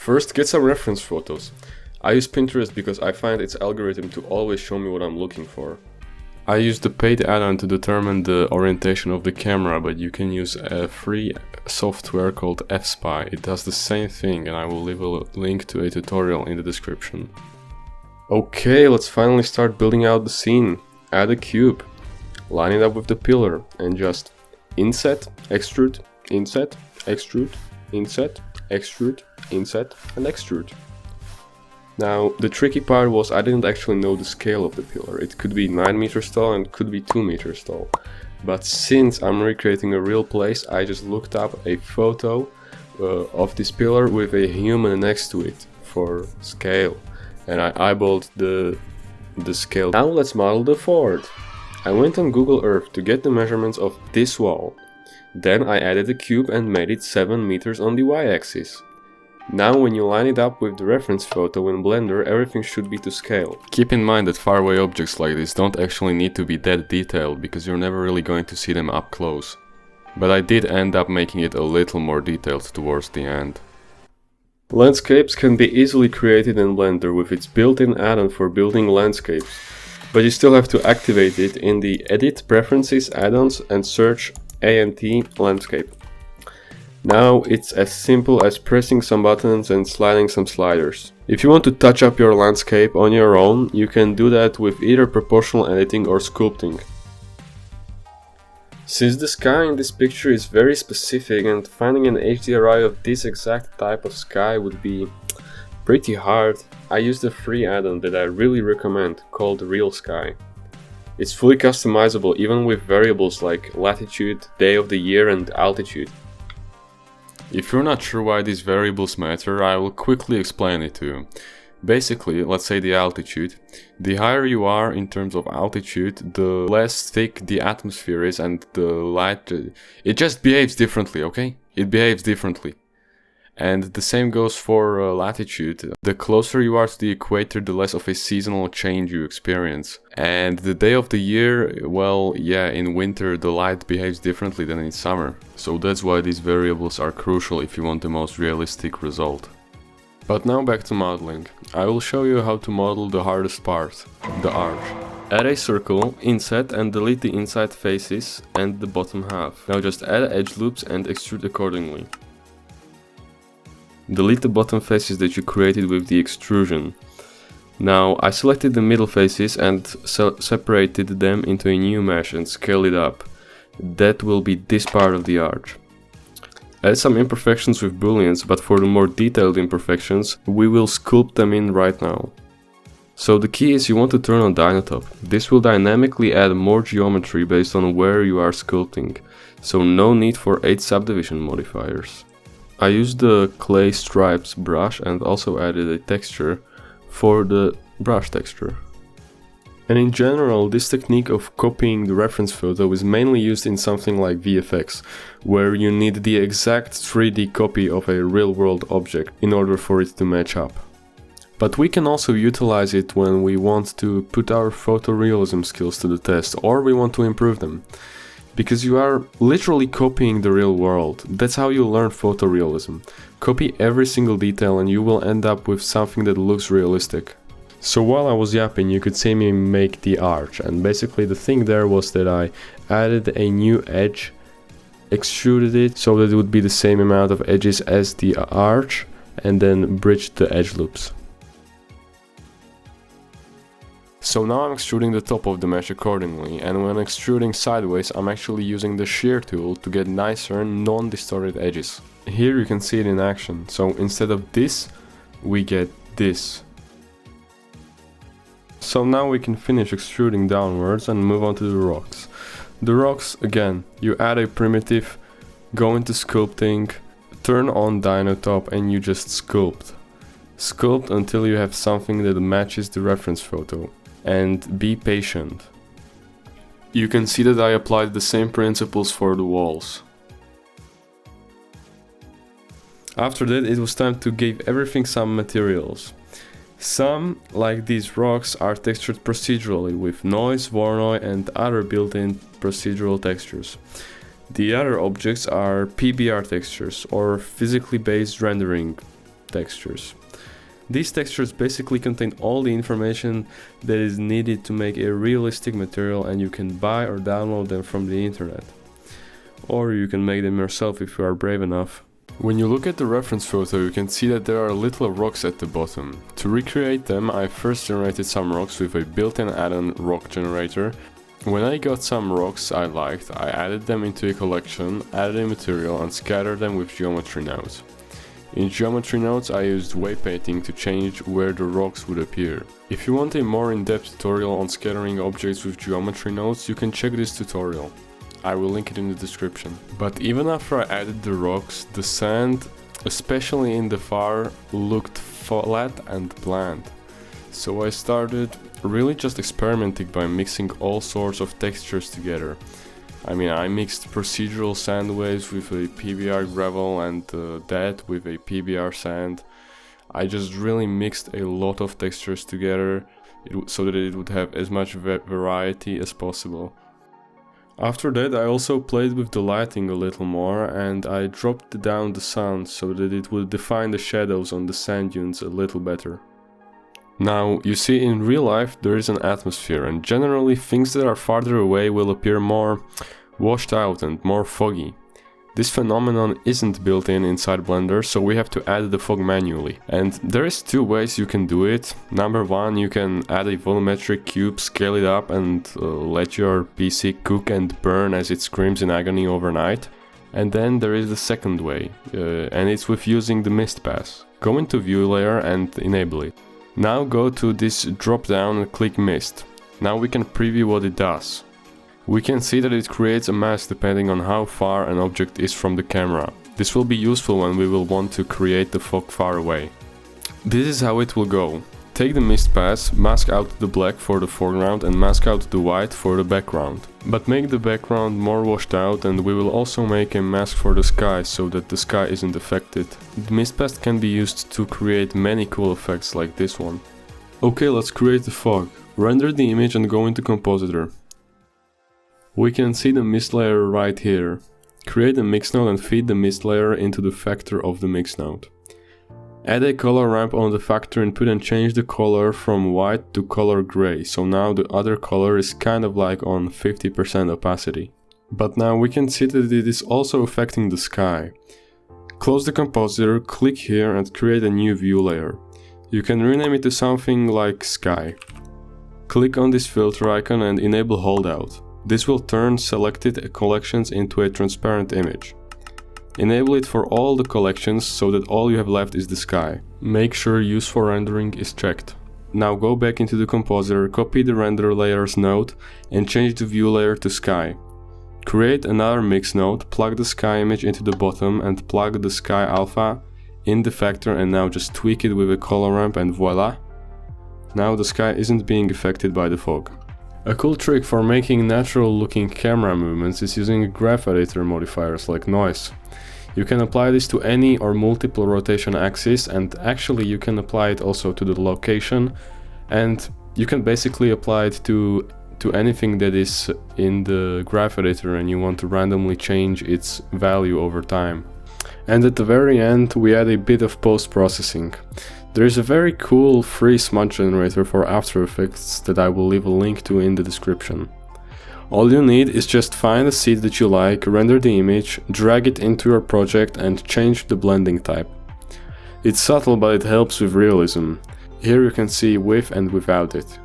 First, get some reference photos. I use Pinterest because I find its algorithm to always show me what I'm looking for. I use the paid add-on to determine the orientation of the camera, but you can use a free software called F-Spy. It does the same thing, and I will leave a link to a tutorial in the description. Okay, let's finally start building out the scene. Add a cube, line it up with the pillar, and just inset, extrude, inset, extrude, inset, extrude, inset, and extrude. Now, the tricky part was I didn't actually know the scale of the pillar. It could be 9 meters tall and could be 2 meters tall. But since I'm recreating a real place, I just looked up a photo of this pillar with a human next to it for scale. And I eyeballed the scale. Now let's model the fort. I went on Google Earth to get the measurements of this wall. Then I added a cube and made it 7 meters on the y-axis. Now when you line it up with the reference photo in Blender, everything should be to scale. Keep in mind that faraway objects like this don't actually need to be that detailed, because you're never really going to see them up close. But I did end up making it a little more detailed towards the end. Landscapes can be easily created in Blender with its built-in add-on for building landscapes, but you still have to activate it in the Edit, Preferences, Add-ons and search ANT Landscape. Now it's as simple as pressing some buttons and sliding some sliders. If you want to touch up your landscape on your own, you can do that with either proportional editing or sculpting. Since the sky in this picture is very specific and finding an HDRI of this exact type of sky would be pretty hard, I used a free add-on that I really recommend called Real Sky. It's fully customizable even with variables like latitude, day of the year and altitude. If you're not sure why these variables matter, I will quickly explain it to you. Basically, let's say the altitude. The higher you are in terms of altitude, the less thick the atmosphere is and the light... It just behaves differently, okay? It behaves differently. And the same goes for latitude. The closer you are to the equator, the less of a seasonal change you experience. And the day of the year, well, yeah, in winter the light behaves differently than in summer. So that's why these variables are crucial if you want the most realistic result. But now back to modeling. I will show you how to model the hardest part, the arch. Add a circle, inset and delete the inside faces and the bottom half. Now just add edge loops and extrude accordingly. Delete the bottom faces that you created with the extrusion. Now I selected the middle faces and separated them into a new mesh and scaled it up. That will be this part of the arch. Add some imperfections with booleans, but for the more detailed imperfections, we will sculpt them in right now. So the key is you want to turn on Dynatop. This will dynamically add more geometry based on where you are sculpting, so no need for 8 subdivision modifiers. I used the clay stripes brush and also added a texture for the brush texture. And in general, this technique of copying the reference photo is mainly used in something like VFX, where you need the exact 3D copy of a real-world object in order for it to match up. But we can also utilize it when we want to put our photorealism skills to the test, or we want to improve them. Because you are literally copying the real world. That's how you learn photorealism. Copy every single detail and you will end up with something that looks realistic. So while I was yapping, you could see me make the arch, and basically the thing there was that I added a new edge, extruded it so that it would be the same amount of edges as the arch, and then bridged the edge loops. So now I'm extruding the top of the mesh accordingly, and when extruding sideways I'm actually using the shear tool to get nicer, non-distorted edges. Here you can see it in action, so instead of this, we get this. So now we can finish extruding downwards and move on to the rocks. The rocks, again, you add a primitive, go into sculpting, turn on Dynatop and you just sculpt. Sculpt until you have something that matches the reference photo. And be patient. You can see that I applied the same principles for the walls. After that, it was time to give everything some materials. Some, like these rocks, are textured procedurally with noise, Voronoi and other built-in procedural textures. The other objects are PBR textures, or physically based rendering. textures. These textures basically contain all the information that is needed to make a realistic material, and you can buy or download them from the internet. Or you can make them yourself if you are brave enough. When you look at the reference photo, you can see that there are little rocks at the bottom. To recreate them, I first generated some rocks with a built-in add-on rock generator. When I got some rocks I liked, I added them into a collection, added a material and scattered them with geometry nodes. In geometry nodes I used wave painting to change where the rocks would appear. If you want a more in-depth tutorial on scattering objects with geometry nodes, you can check this tutorial. I will link it in the description. But even after I added the rocks, the sand, especially in the far, looked flat and bland. So I started really just experimenting by mixing all sorts of textures together. I mixed procedural sand waves with a PBR gravel and that with a PBR sand. I just really mixed a lot of textures together so that it would have as much variety as possible. After that I also played with the lighting a little more, and I dropped down the sun so that it would define the shadows on the sand dunes a little better. Now, you see, in real life there is an atmosphere, and generally things that are farther away will appear more washed out and more foggy. This phenomenon isn't built in inside Blender, so we have to add the fog manually. And there is two ways you can do it. Number one, you can add a volumetric cube, scale it up and let your PC cook and burn as it screams in agony overnight. And then there is the second way, and it's with using the mist pass. Go into view layer and enable it. Now go to this drop down and click mist. Now we can preview what it does. We can see that it creates a mask depending on how far an object is from the camera. This will be useful when we will want to create the fog far away. This is how it will go. Take the mist pass, mask out the black for the foreground and mask out the white for the background. But make the background more washed out, and we will also make a mask for the sky so that the sky isn't affected. The mist pass can be used to create many cool effects like this one. Okay, let's create the fog. Render the image and go into Compositor. We can see the mist layer right here. Create a mix node and feed the mist layer into the factor of the mix node. Add a color ramp on the factor input and change the color from white to color gray, so now the other color is kind of like on 50% opacity. But now we can see that it is also affecting the sky. Close the compositor, click here and create a new view layer. You can rename it to something like sky. Click on this filter icon and enable holdout. This will turn selected collections into a transparent image. Enable it for all the collections so that all you have left is the sky. Make sure use for rendering is checked. Now go back into the compositor, copy the render layers node and change the view layer to sky. Create another mix node, plug the sky image into the bottom and plug the sky alpha in the factor, and now just tweak it with a color ramp and voila! Now the sky isn't being affected by the fog. A cool trick for making natural looking camera movements is using graph editor modifiers like noise. You can apply this to any or multiple rotation axes, and actually you can apply it also to the location, and you can basically apply it to anything that is in the graph editor and you want to randomly change its value over time. And at the very end we add a bit of post-processing. There is a very cool free smudge generator for After Effects that I will leave a link to in the description. All you need is just find a seed that you like, render the image, drag it into your project and change the blending type. It's subtle, but it helps with realism. Here you can see with and without it.